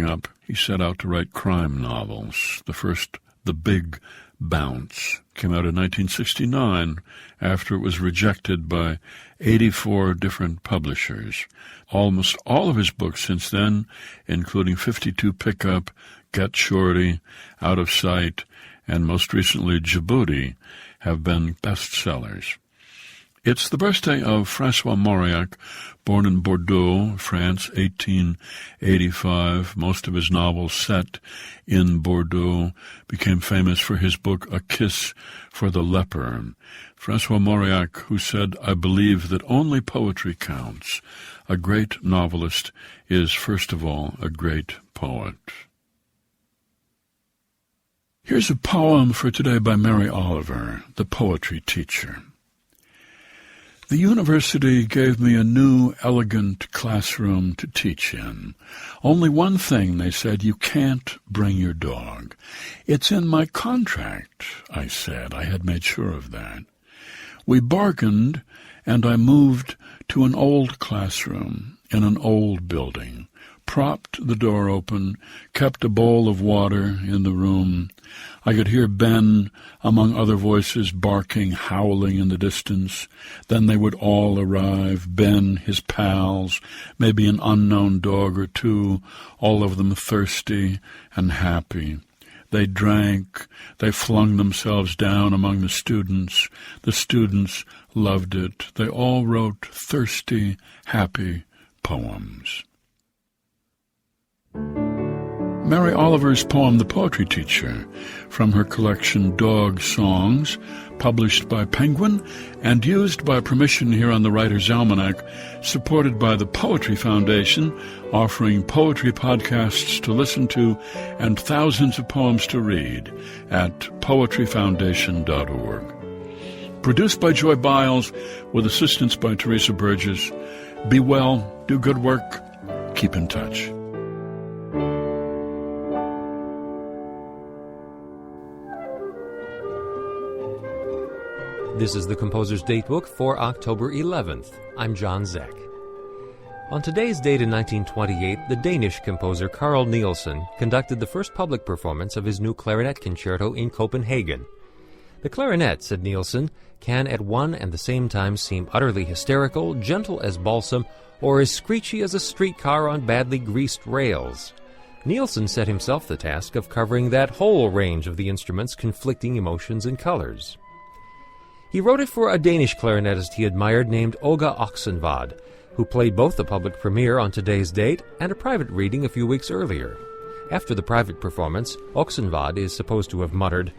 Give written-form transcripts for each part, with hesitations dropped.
up, he set out to write crime novels. The first, The Big Bounce, came out in 1969 after it was rejected by 84 different publishers. Almost all of his books since then, including 52 Pickup, Get Shorty, Out of Sight, and most recently Djibouti, have been bestsellers. It's the birthday of François Mauriac, born in Bordeaux, France, 1885. Most of his novels set in Bordeaux became famous for his book A Kiss for the Leper. François Mauriac, who said, "I believe that only poetry counts. A great novelist is, first of all, a great poet." Here's a poem for today by Mary Oliver, the poetry teacher. The university gave me a new, elegant classroom to teach in. Only one thing, they said, you can't bring your dog. It's in my contract, I said. I had made sure of that. We bargained, and I moved to an old classroom in an old building, propped the door open, kept a bowl of water in the room. I could hear Ben, among other voices, barking, howling in the distance. Then they would all arrive, Ben, his pals, maybe an unknown dog or two, all of them thirsty and happy. They drank, they flung themselves down among the students. The students loved it. They all wrote thirsty, happy poems. Mary Oliver's poem, The Poetry Teacher, from her collection Dog Songs, published by Penguin and used by permission here on the Writer's Almanac, supported by the Poetry Foundation, offering poetry podcasts to listen to and thousands of poems to read at poetryfoundation.org. Produced by Joy Biles, with assistance by Teresa Burgess. Be well, do good work, keep in touch. This is the Composer's Datebook for October 11th. I'm John Zeck. On today's date in 1928, the Danish composer Carl Nielsen conducted the first public performance of his new clarinet concerto in Copenhagen. The clarinet, said Nielsen, can at one and the same time seem utterly hysterical, gentle as balsam, or as screechy as a streetcar on badly greased rails. Nielsen set himself the task of covering that whole range of the instrument's conflicting emotions and colors. He wrote it for a Danish clarinetist he admired named Åge Oxenvad, who played both the public premiere on today's date and a private reading a few weeks earlier. After the private performance, Oxenvad is supposed to have muttered,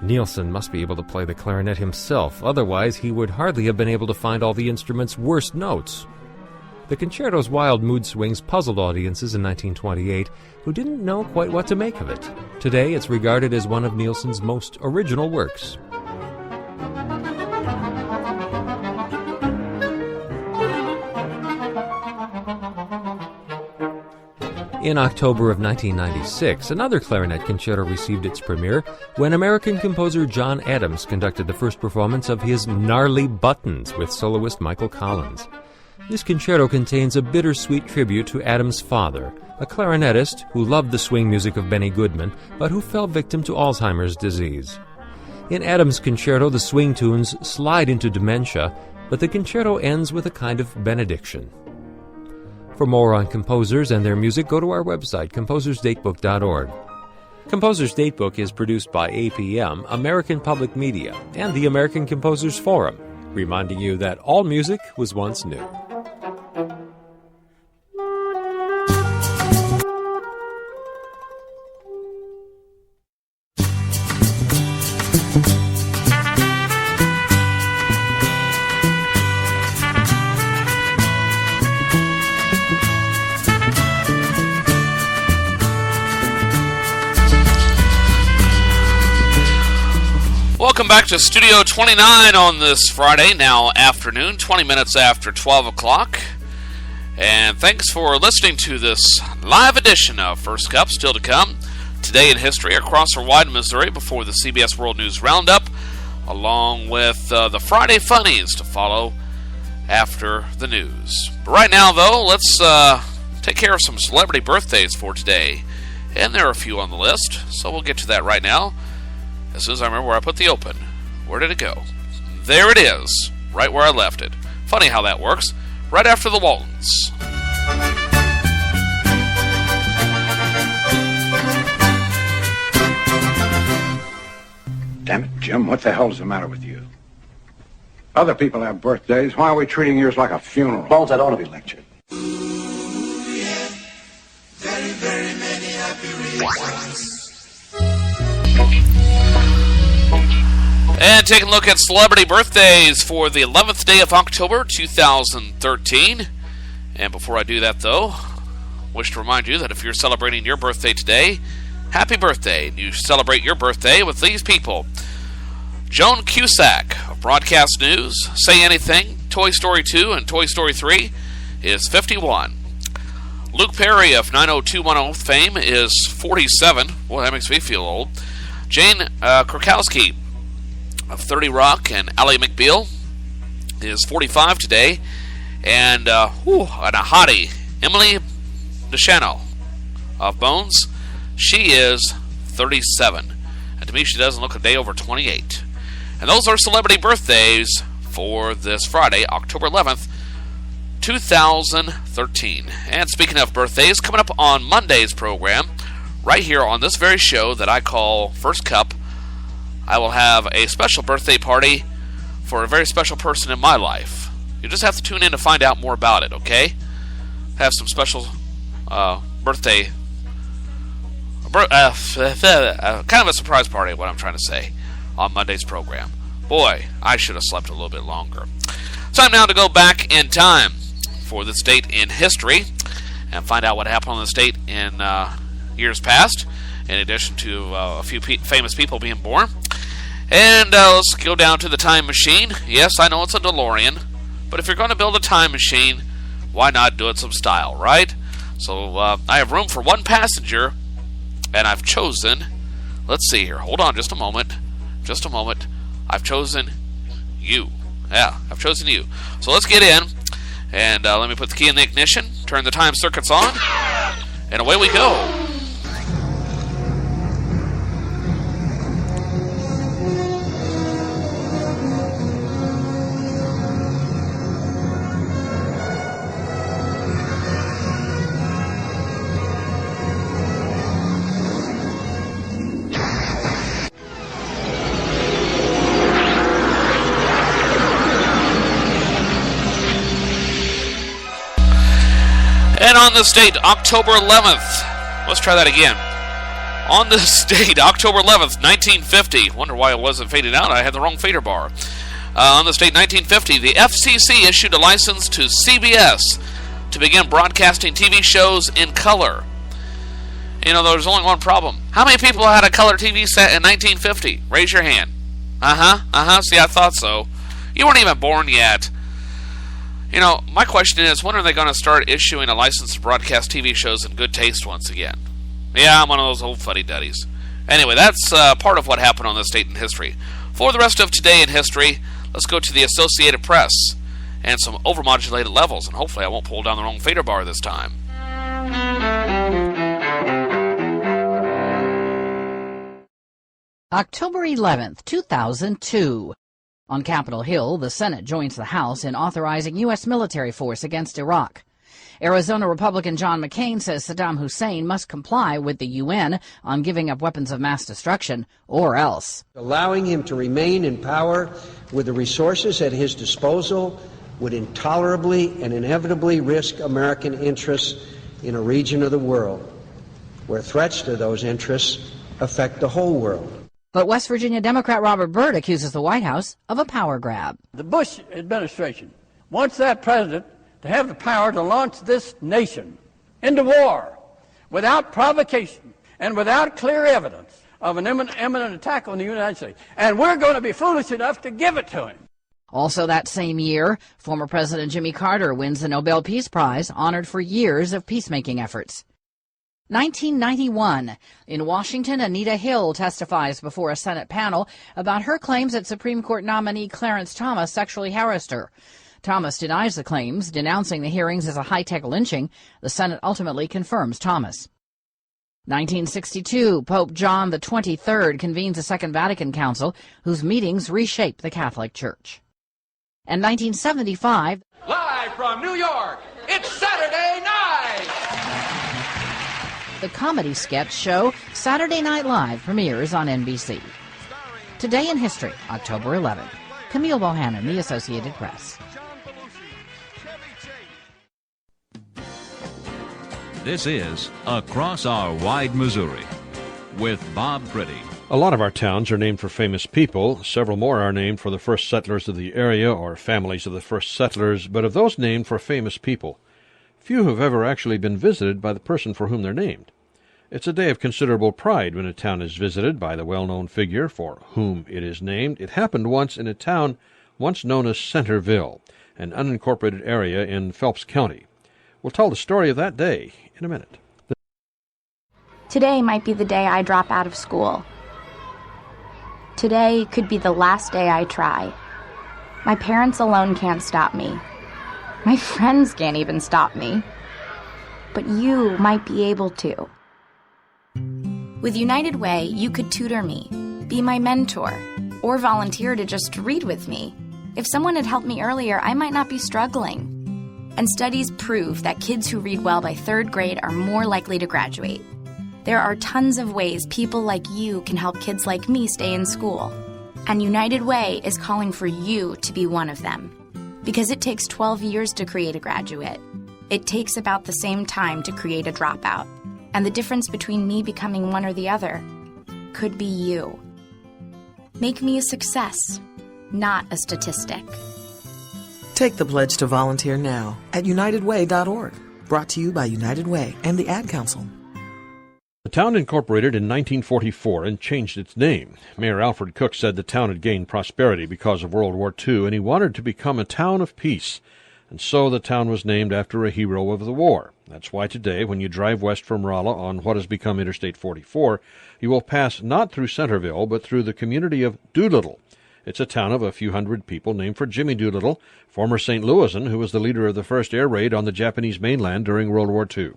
"Nielsen must be able to play the clarinet himself, otherwise he would hardly have been able to find all the instrument's worst notes." The concerto's wild mood swings puzzled audiences in 1928 who didn't know quite what to make of it. Today it's regarded as one of Nielsen's most original works. In October of 1996, another clarinet concerto received its premiere when American composer John Adams conducted the first performance of his Gnarly Buttons with soloist Michael Collins. This concerto contains a bittersweet tribute to Adams' father, a clarinetist who loved the swing music of Benny Goodman, but who fell victim to Alzheimer's disease. In Adams' concerto, the swing tunes slide into dementia, but the concerto ends with a kind of benediction. For more on composers and their music, go to our website, composersdatebook.org. Composer's Datebook is produced by APM, American Public Media, and the American Composers Forum, reminding you that all music was once new. Welcome back to Studio 29 on this Friday, now afternoon, 20 minutes after 12 o'clock. And thanks for listening to this live edition of First Cup, still to come. Today in history across our wide Missouri before the CBS World News Roundup, along with the Friday Funnies to follow after the news. But right now, though, let's take care of some celebrity birthdays for today. And there are a few on the list, so we'll get to that right now. As soon as I remember where I put the open. Where did it go? There it is, right where I left it. Funny how that works. Right after the Waltons. Damn it, Jim, what the hell's the matter with you? Other people have birthdays. Why are we treating yours like a funeral? Bones, that ought to be lectured. Very, very many happy reasons. And taking a look at celebrity birthdays for the 11th day of October 2013. And before I do that, though, wish to remind you that if you're celebrating your birthday today, happy birthday. You celebrate your birthday with these people. Joan Cusack of Broadcast News, Say Anything, Toy Story 2, and Toy Story 3 is 51. Luke Perry of 90210 fame is 47. Boy, that makes me feel old. Jane Krakowski of 30 Rock and Ally McBeal is 45 today. And a hottie, Emily DeShano of Bones, she is 37. And to me, she doesn't look a day over 28. And those are celebrity birthdays for this Friday, October 11th, 2013. And speaking of birthdays, coming up on Monday's program, right here on this very show that I call First Cup, I will have a special birthday party for a very special person in my life. You just have to tune in to find out more about it, okay? Have some special birthday... kind of a surprise party, what I'm trying to say, on Monday's program. Boy, I should have slept a little bit longer. Time now to go back in time for this date in history and find out what happened on this date in years past, in addition to a few famous people being born. And let's go down to the time machine. Yes, I know it's a DeLorean, but if you're going to build a time machine, why not do it some style, right? So I have room for one passenger, and I've chosen, let's see here, hold on just a moment. I've chosen you. Yeah, I've chosen you. So let's get in, and let me put the key in the ignition, turn the time circuits on, and away we go. And on this date, October 11th, let's try that again. On this date, October 11th, 1950, wonder why it wasn't faded out, I had the wrong fader bar. On this date, 1950, the FCC issued a license to CBS to begin broadcasting TV shows in color. You know, there's only one problem. How many people had a color TV set in 1950? Raise your hand. See, I thought so. You weren't even born yet. You know, my question is, when are they going to start issuing a license to broadcast TV shows in good taste once again? Yeah, I'm one of those old fuddy-duddies. Anyway, that's part of what happened on this date in history. For the rest of today in history, let's go to the Associated Press and some overmodulated levels, and hopefully I won't pull down the wrong fader bar this time. October 11th, 2002. On Capitol Hill, the Senate joins the House in authorizing U.S. military force against Iraq. Arizona Republican John McCain says Saddam Hussein must comply with the UN on giving up weapons of mass destruction, or else. Allowing him to remain in power with the resources at his disposal would intolerably and inevitably risk American interests in a region of the world where threats to those interests affect the whole world. But West Virginia Democrat Robert Byrd accuses the White House of a power grab. The Bush administration wants that president to have the power to launch this nation into war without provocation and without clear evidence of an imminent attack on the United States. And we're going to be foolish enough to give it to him. Also that same year, former President Jimmy Carter wins the Nobel Peace Prize, honored for years of peacemaking efforts. 1991. In Washington, Anita Hill testifies before a Senate panel about her claims that Supreme Court nominee Clarence Thomas sexually harassed her. Thomas denies the claims, denouncing the hearings as a high-tech lynching. The Senate ultimately confirms Thomas. 1962, Pope John XXIII convenes a Second Vatican Council, whose meetings reshape the Catholic Church. And 1975, live from New York, it's Saturday night! The comedy sketch show Saturday Night Live premieres on NBC. Today in History, October 11th. Camille Bohannon, The Associated Press. This is Across Our Wide Missouri with Bob Priddy. A lot of our towns are named for famous people. Several more are named for the first settlers of the area or families of the first settlers, but of those named for famous people, few have ever actually been visited by the person for whom they're named. It's a day of considerable pride when a town is visited by the well-known figure for whom it is named. It happened once in a town once known as Centerville, an unincorporated area in Phelps County. We'll tell the story of that day in a minute. Today might be the day I drop out of school. Today could be the last day I try. My parents alone can't stop me. My friends can't even stop me. But you might be able to. With United Way, you could tutor me, be my mentor, or volunteer to just read with me. If someone had helped me earlier, I might not be struggling. And studies prove that kids who read well by 3rd grade are more likely to graduate. There are tons of ways people like you can help kids like me stay in school. And United Way is calling for you to be one of them. Because it takes 12 years to create a graduate. It takes about the same time to create a dropout. And the difference between me becoming one or the other could be you. Make me a success, not a statistic. Take the pledge to volunteer now at unitedway.org. Brought to you by United Way and the Ad Council. The town incorporated in 1944 and changed its name. Mayor Alfred Cook said the town had gained prosperity because of World War II, and he wanted to become a town of peace. And so the town was named after a hero of the war. That's why today, when you drive west from Rolla on what has become Interstate 44, you will pass not through Centerville, but through the community of Doolittle. It's a town of a few hundred people named for Jimmy Doolittle, former St. Louisan, who was the leader of the first air raid on the Japanese mainland during World War II.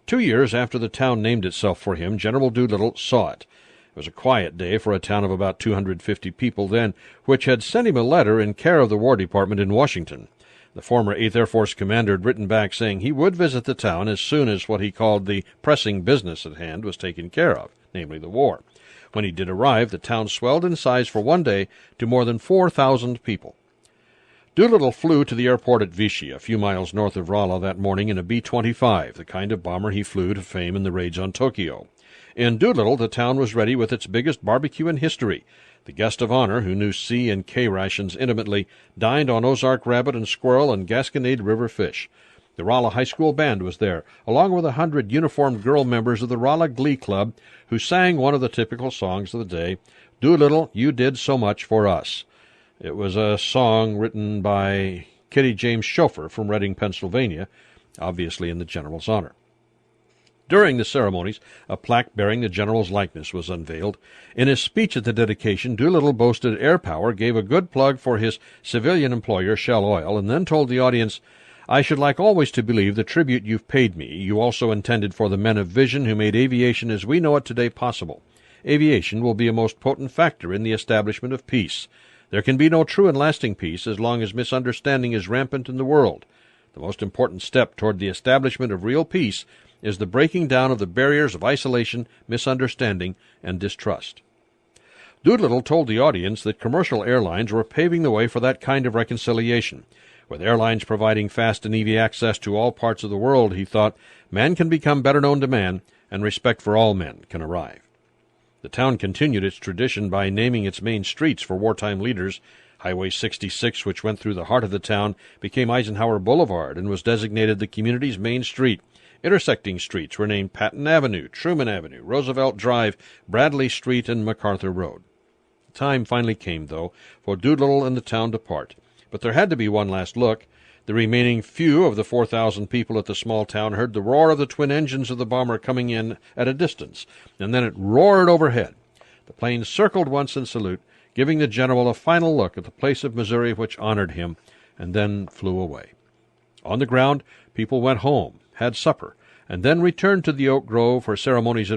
2 years after the town named itself for him, General Doolittle saw it. It was a quiet day for a town of about 250 people then, which had sent him a letter in care of the War Department in Washington. The former 8th Air Force commander had written back saying he would visit the town as soon as what he called the pressing business at hand was taken care of, namely the war. When he did arrive, the town swelled in size for one day to more than 4,000 people. Doolittle flew to the airport at Vichy, a few miles north of Rolla, that morning in a B-25, the kind of bomber he flew to fame in the raids on Tokyo. In Doolittle, the town was ready with its biggest barbecue in history. The guest of honor, who knew C and K rations intimately, dined on Ozark rabbit and squirrel and Gasconade River fish. The Rolla High School band was there, along with 100 uniformed girl members of the Rolla Glee Club, who sang one of the typical songs of the day, "Doolittle, You Did So Much for Us." It was a song written by Kitty James Schofer from Reading, Pennsylvania, obviously in the general's honor. During the ceremonies, a plaque bearing the general's likeness was unveiled. In his speech at the dedication, Doolittle boasted air power, gave a good plug for his civilian employer, Shell Oil, and then told the audience, "I should like always to believe the tribute you've paid me you also intended for the men of vision who made aviation as we know it today possible. Aviation will be a most potent factor in the establishment of peace. There can be no true and lasting peace as long as misunderstanding is rampant in the world. The most important step toward the establishment of real peace is the breaking down of the barriers of isolation, misunderstanding, and distrust." Doolittle told the audience that commercial airlines were paving the way for that kind of reconciliation. With airlines providing fast and easy access to all parts of the world, he thought, man can become better known to man, and respect for all men can arrive. The town continued its tradition by naming its main streets for wartime leaders. Highway 66, which went through the heart of the town, became Eisenhower Boulevard and was designated the community's main street. Intersecting streets were named Patton Avenue, Truman Avenue, Roosevelt Drive, Bradley Street, and MacArthur Road. The time finally came, though, for Doolittle and the town to part. But there had to be one last look. The remaining few of the 4,000 people at the small town heard the roar of the twin engines of the bomber coming in at a distance, and then it roared overhead. The plane circled once in salute, giving the general a final look at the place of Missouri which honored him, and then flew away. On the ground, people went home, had supper, and then returned to the oak grove for ceremonies